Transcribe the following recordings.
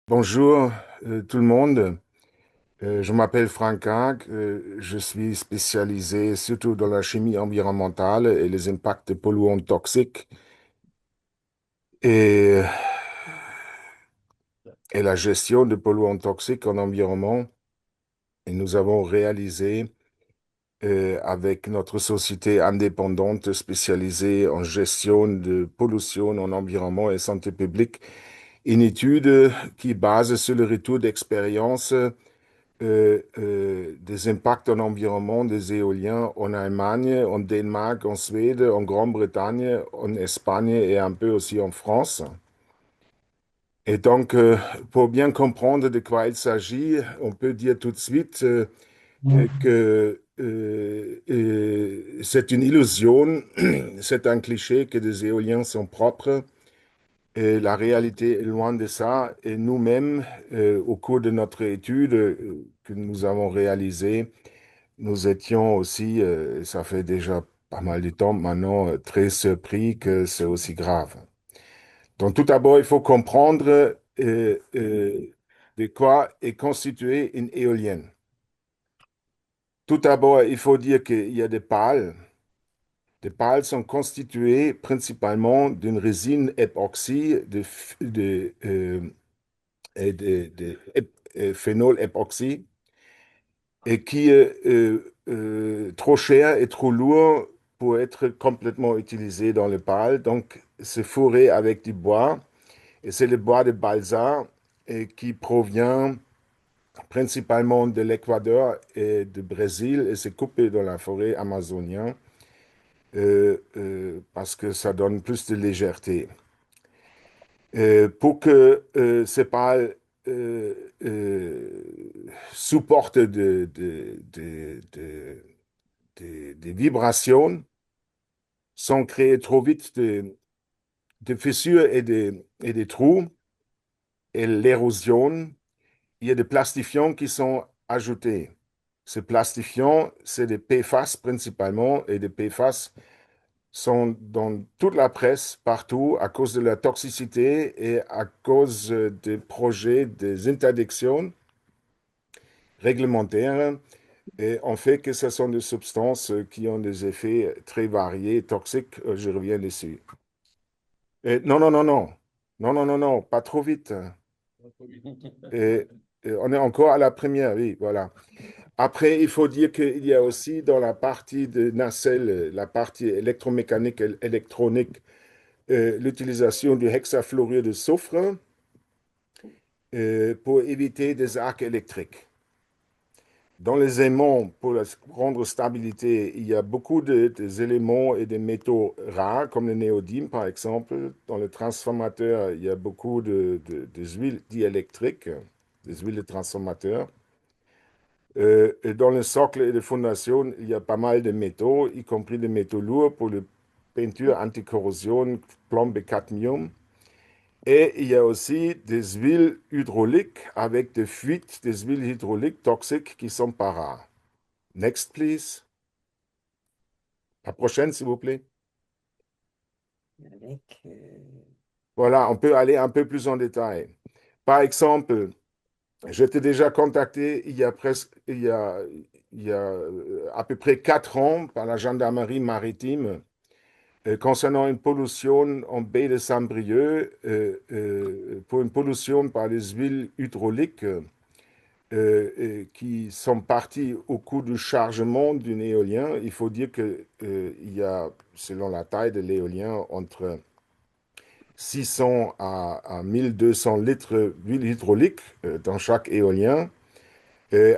Bonjour tout le monde. Je m'appelle Frank Hag. Je suis spécialisé surtout dans la chimie environnementale et les impacts des polluants toxiques et, et la gestion des polluants toxiques en environnement. Et nous avons réalisé avec notre société indépendante spécialisée en gestion de pollution en environnement et santé publique une étude qui base sur le retour d'expérience des impacts en environnement des éoliens en Allemagne, en Danemark, en Suède, en Grande-Bretagne, en Espagne et un peu aussi en France. Et donc, pour bien comprendre de quoi il s'agit, on peut dire tout de suite que c'est une illusion, c'est un cliché que les éoliens sont propres. Et la réalité est loin de ça. Et nous-mêmes, au cours de notre étude que nous avons réalisée, nous étions aussi, ça fait déjà pas mal de temps maintenant, très surpris que c'est aussi grave. Donc tout d'abord, il faut comprendre de quoi est constituée une éolienne. Tout d'abord, il faut dire qu'il y a des pales. Les pales sont constituées principalement d'une résine époxy de phénol époxy et qui est trop cher et trop lourd pour être complètement utilisé dans le pales. Donc, c'est fourré avec du bois et c'est le bois de balsa et qui provient principalement de l'Équateur et du Brésil et c'est coupé dans la forêt amazonienne parce que ça donne plus de légèreté. Pour que ces pales euh, supportent des vibrations sans créer trop vite de fissures et des trous et l'érosion, il y a des plastifiants qui sont ajoutés. Ces plastifiants, c'est des PFAS principalement, et des PFAS sont dans toute la presse, partout, à cause de la toxicité et à cause des projets, des interdictions réglementaires. Et on fait que ce sont des substances qui ont des effets très variés, toxiques. Je reviens dessus. Non, non, non, non. Non, non, non, non, pas trop vite. Et, et on est encore à la première, oui, voilà. Après, il faut dire qu'il y a aussi dans la partie de nacelle, la partie électromécanique et électronique, l'utilisation du hexafluorure de soufre pour éviter des arcs électriques. Dans les aimants, pour la rendre stabilité, il y a beaucoup des éléments et des métaux rares, comme le néodyme par exemple. Dans le transformateur, il y a beaucoup des huiles diélectriques, des huiles de transformateur. Et dans le socle et les fondations, il y a pas mal de métaux, y compris des métaux lourds pour les peintures anticorrosion, plomb et cadmium. Et il y a aussi des huiles hydrauliques avec des fuites des huiles hydrauliques toxiques qui sont pas rares. Next, please. La prochaine, s'il vous plaît. avec Voilà, on peut aller un peu plus en détail. Par exemple, je t'ai déjà contacté il y a à peu près 4 ans par la gendarmerie maritime concernant une pollution en baie de Saint-Brieuc pour une pollution par les huiles hydrauliques qui sont parties au cours du chargement d'un éolien. Il faut dire que il y a, selon la taille de l'éolien, entre 600 à 1200 litres d'huile hydraulique dans chaque éolien,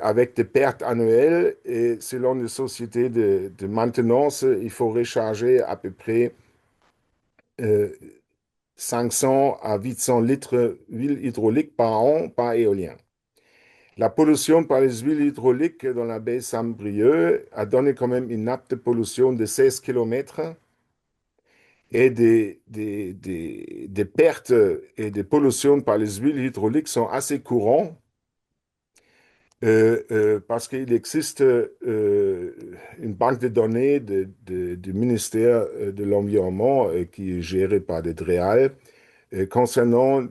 avec des pertes annuelles. Et selon les sociétés de maintenance, il faut recharger à peu près euh, 500 à 800 litres d'huile hydraulique par an par éolien. La pollution par les huiles hydrauliques dans la baie Saint-Brieuc a donné quand même une nappe de pollution de 16 kilomètres et des pertes et des pollutions par les huiles hydrauliques sont assez courants parce qu'il existe une banque de données du ministère de l'Environnement qui est gérée par des DREAL concernant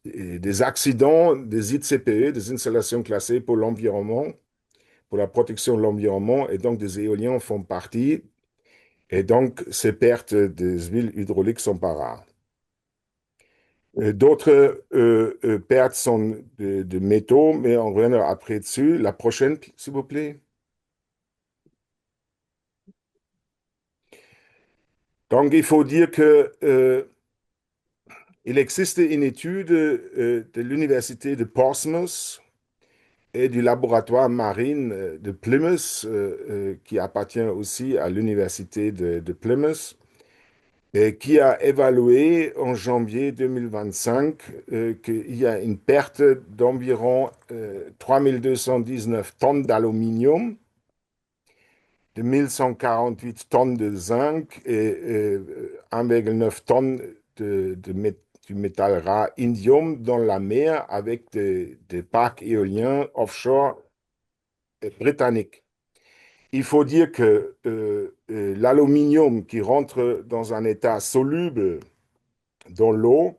des accidents des ICPE, des installations classées pour l'environnement, pour la protection de l'environnement, et donc des éoliens en font partie. Et donc, ces pertes des huiles hydrauliques sont pas rares. D'autres pertes sont de métaux, mais on reviendra après dessus. La prochaine, s'il vous plaît. Donc, il faut dire que il existe une étude de l'université de Portsmouth et du laboratoire marine de Plymouth, qui appartient aussi à l'université de Plymouth, et qui a évalué en janvier 2025 qu'il y a une perte d'environ 3219 tonnes d'aluminium, de 1148 tonnes de zinc et 1,9 tonnes du métal rare indium dans la mer avec des parcs éoliens offshore britanniques. Il faut dire que l'aluminium qui rentre dans un état soluble dans l'eau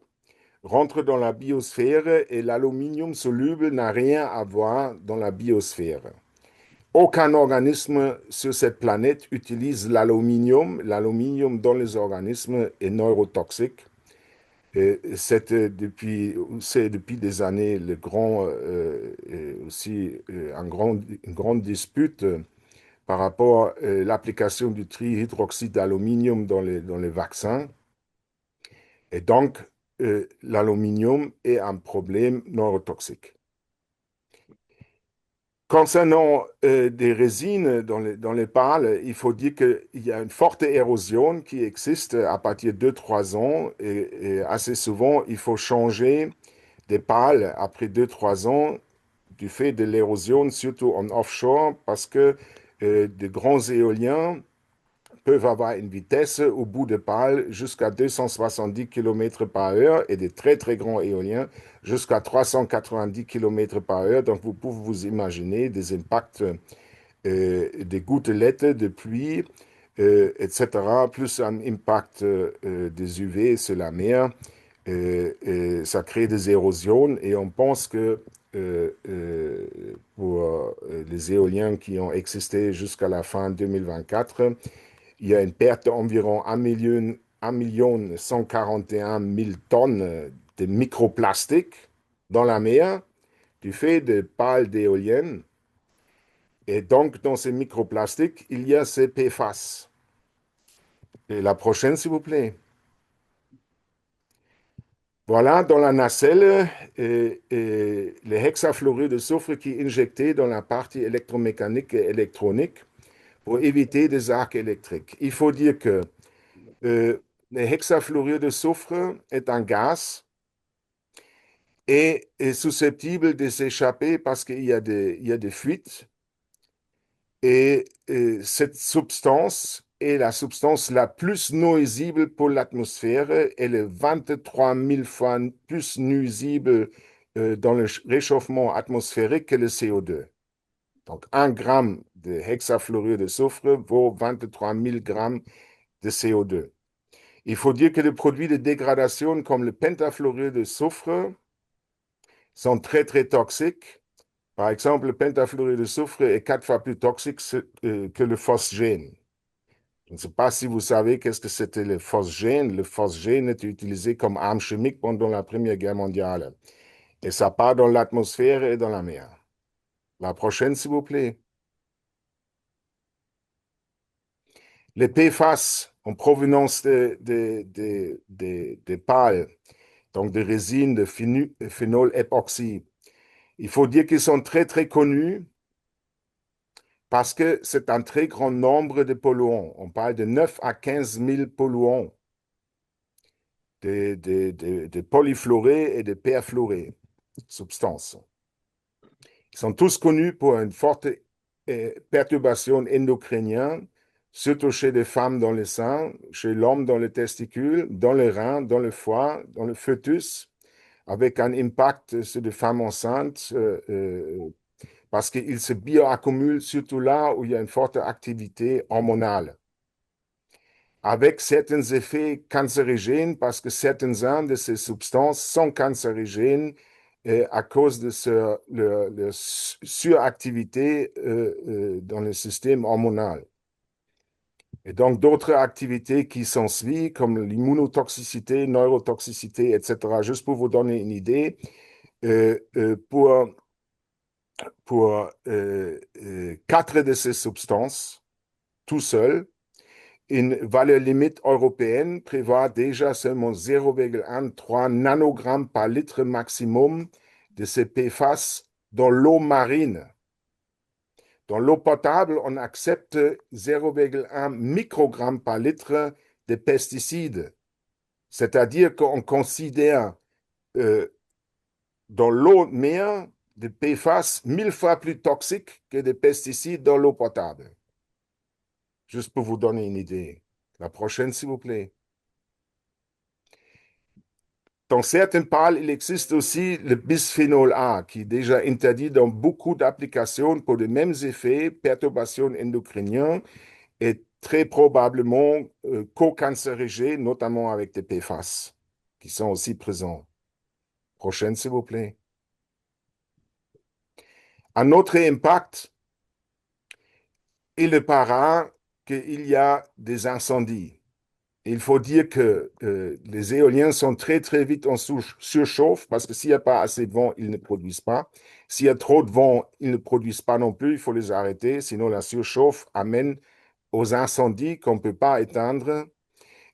rentre dans la biosphère et l'aluminium soluble n'a rien à voir dans la biosphère. Aucun organisme sur cette planète utilise l'aluminium. L'aluminium dans les organismes est neurotoxique. C'est depuis des années une grande dispute par rapport à l'application du trihydroxyde d'aluminium dans les vaccins. Et donc, l'aluminium est un problème neurotoxique. Concernant des résines dans les pales, il faut dire qu'il y a une forte érosion qui existe à partir de 2-3 ans et assez souvent, il faut changer des pales après 2-3 ans du fait de l'érosion, surtout en offshore, parce que de grands éoliens peuvent avoir une vitesse au bout de pale jusqu'à 270 km par heure et des très très grands éoliens jusqu'à 390 km par heure. Donc vous pouvez vous imaginer des impacts, des gouttelettes de pluie, etc., plus un impact des UV sur la mer. Ça crée des érosions et on pense que pour les éoliens qui ont existé jusqu'à la fin 2024, il y a une perte d'environ 1 141 000 tonnes de microplastiques dans la mer du fait de pales d'éoliennes. Et donc, dans ces microplastiques, il y a ces PFAS. Et la prochaine, s'il vous plaît. Voilà, dans la nacelle, le hexafluorure de soufre qui est injecté dans la partie électromécanique et électronique pour éviter des arcs électriques. Il faut dire que Euh, le hexafluorure de soufre est un gaz et est susceptible de s'échapper parce il y a des fuites. Et cette substance est la substance la plus nuisible pour l'atmosphère. Elle est 23 000 fois plus nuisible dans le réchauffement atmosphérique que le CO2. Donc, 1 gramme de hexafluorure de soufre vaut 23 000 grammes de CO2. Il faut dire que les produits de dégradation comme le pentafluorure de soufre sont très, très toxiques. Par exemple, le pentafluorure de soufre est 4 fois plus toxique que le phosgène. Je ne sais pas si vous savez qu'est-ce que c'était le phosgène. Le phosgène était utilisé comme arme chimique pendant la Première Guerre mondiale. Et ça part dans l'atmosphère et dans la mer. La prochaine, s'il vous plaît. Les PFAS en provenance des pales, donc des résines de phénol époxy. Il faut dire qu'ils sont très, très connus parce que c'est un très grand nombre de polluants. On parle de 9 à 15 000 polluants, de polyfluorés et de perfluorés, substances. Ils sont tous connus pour une forte perturbation endocrinienne, surtout chez les femmes dans le sein, chez l'homme dans les testicules, dans les reins, dans le foie, dans le fœtus, avec un impact sur les femmes enceintes, parce qu'il se bioaccumule surtout là où il y a une forte activité hormonale. avec certains effets cancérigènes parce que certains de ces substances sont cancérigènes à cause de leur suractivité dans le système hormonal. Et donc d'autres activités qui sont suivies, comme l'immunotoxicité, neurotoxicité, etc., juste pour vous donner une idée, euh, euh, pour, pour quatre de ces substances, tout seul, une valeur limite européenne prévoit déjà seulement 0,13 nanogrammes par litre maximum de ces PFAS dans l'eau marine. Dans l'eau potable, on accepte 0,1 microgramme par litre de pesticides. C'est-à-dire qu'on considère euh, dans l'eau de mer des PFAS 1000 fois plus toxiques que des pesticides dans l'eau potable. Juste pour vous donner une idée. La prochaine, s'il vous plaît. Dans certaines pâles, il existe aussi le bisphénol A, qui est déjà interdit dans beaucoup d'applications pour les mêmes effets, perturbations endocriniennes, et très probablement co-cancérigènes, notamment avec des PFAS, qui sont aussi présents. Prochaine, s'il vous plaît. Un autre impact, il paraît qu'il y a des incendies. Il faut dire que les éoliens sont très, très vite en surchauffe parce que s'il n'y a pas assez de vent, ils ne produisent pas. S'il y a trop de vent, ils ne produisent pas non plus. Il faut les arrêter. Sinon, la surchauffe amène aux incendies qu'on ne peut pas éteindre.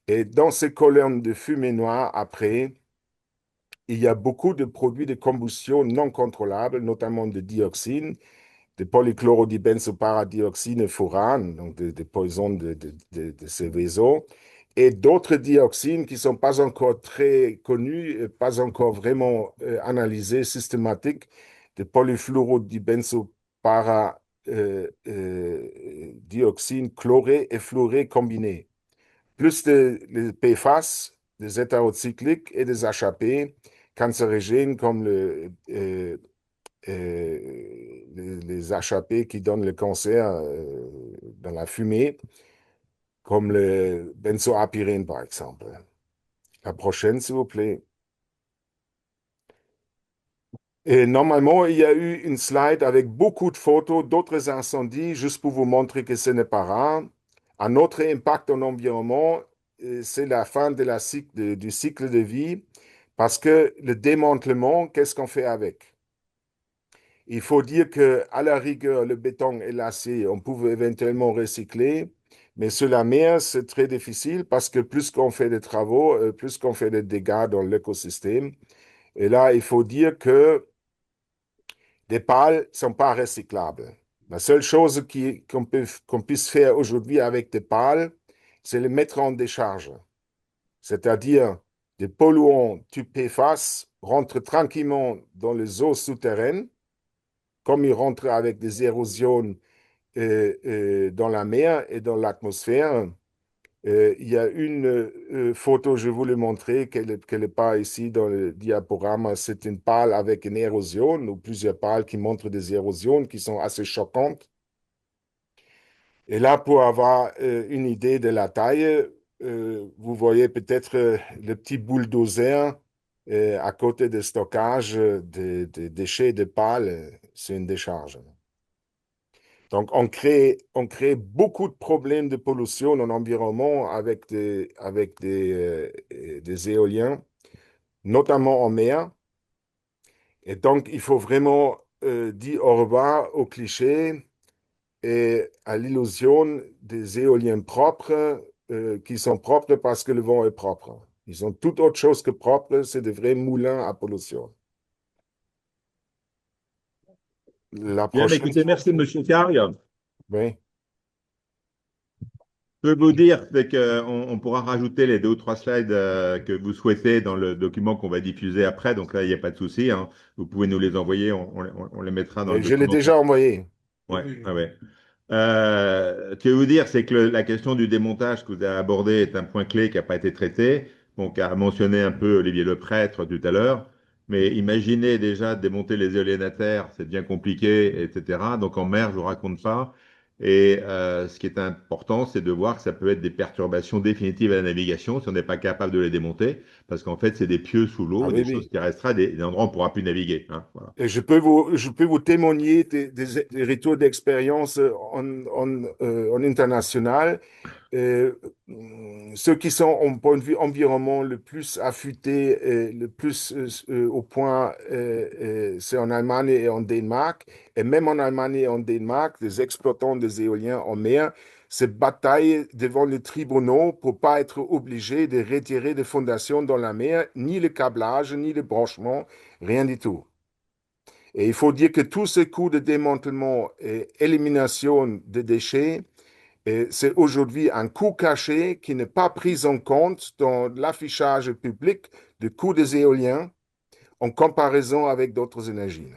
Et dans ces colonnes de fumée noire, après, il y a beaucoup de produits de combustion non contrôlables, notamment de dioxine, de polychlorodibenzopyradioxine furane, donc des poisons de ces vaisseaux, et d'autres dioxines qui ne sont pas encore très connues, pas encore vraiment analysées, systématiques, de polyfluorodibenzopyradioxine chlorée et fluorée combinées, plus les PFAS, des hétérocycliques et des HAP cancérigènes comme les HAP qui donnent le cancer dans la fumée, comme le benzoapyrène, par exemple. La prochaine, s'il vous plaît. Et normalement, il y a eu une slide avec beaucoup de photos d'autres incendies, juste pour vous montrer que ce n'est pas rare. Un autre impact en environnement, c'est la fin de du cycle de vie, parce que le démantèlement, qu'est-ce qu'on fait avec? Il faut dire que à la rigueur, le béton et l'acier, on pouvait éventuellement recycler, mais sur la mer, c'est très difficile parce que plus qu'on fait des travaux, plus qu'on fait des dégâts dans l'écosystème. Et là, il faut dire que des pales ne sont pas recyclables. La seule chose qu'on puisse faire aujourd'hui avec des pales, c'est les mettre en décharge. C'est-à-dire des polluants type PFAS rentrent tranquillement dans les eaux souterraines, comme ils rentrent avec des érosions dans la mer et dans l'atmosphère. Il y a une photo, je voulais montrer, qu'elle n'est pas ici dans le diaporama. C'est une pale avec une érosion, ou plusieurs pales qui montrent des érosions qui sont assez choquantes. Et là, pour avoir une idée de la taille, vous voyez peut-être le petit bulldozer à côté de stockage des déchets de pales. C'est une décharge. Donc, on crée beaucoup de problèmes de pollution dans l'environnement avec des éoliens, notamment en mer. Et donc, il faut vraiment dire au revoir aux clichés et à l'illusion des éoliens propres, qui sont propres parce que le vent est propre. Ils sont tout autre chose que propres, c'est des vrais moulins à pollution. La Bien, bah, prochaine, écoutez, merci, Monsieur Carg. oui. Je peux vous dire, c'est qu'on pourra rajouter les deux ou trois slides que vous souhaitez dans le document qu'on va diffuser après. Donc là, il n'y a pas de souci, hein. Vous pouvez nous les envoyer, on les mettra dans le Je l'ai document. déjà envoyé. Ouais, ouais, ouais. Ce que je veux vous dire, c'est que la question du démontage que vous avez abordé est un point clé qui n'a pas été traité. Donc, a mentionné un peu Olivier Leprêtre tout à l'heure. Mais imaginez déjà démonter les éoliennes à terre, c'est bien compliqué, etc. Donc en mer, je vous raconte pas. Et ce qui est important, c'est de voir que ça peut être des perturbations définitives à la navigation si on n'est pas capable de les démonter, parce qu'en fait, c'est des pieux sous Ah l'eau, oui, des choses oui. qui restera, des endroits où on ne pourra plus naviguer, hein, voilà. Et je peux vous témoigner des retours d'expérience en international. Euh, Ceux qui sont en point de vue environnement le plus affûtés, le plus au point, c'est en Allemagne et en Danemark. Et même en Allemagne et en Danemark, les exploitants des éoliens en mer se bataillent devant les tribunaux pour pas être obligés de retirer des fondations dans la mer, ni le câblage, ni le branchement, rien du tout. Et il faut dire que tous ces coûts de démantèlement et élimination de déchets, c'est aujourd'hui un coût caché qui n'est pas pris en compte dans l'affichage public du coût des éoliens en comparaison avec d'autres énergies.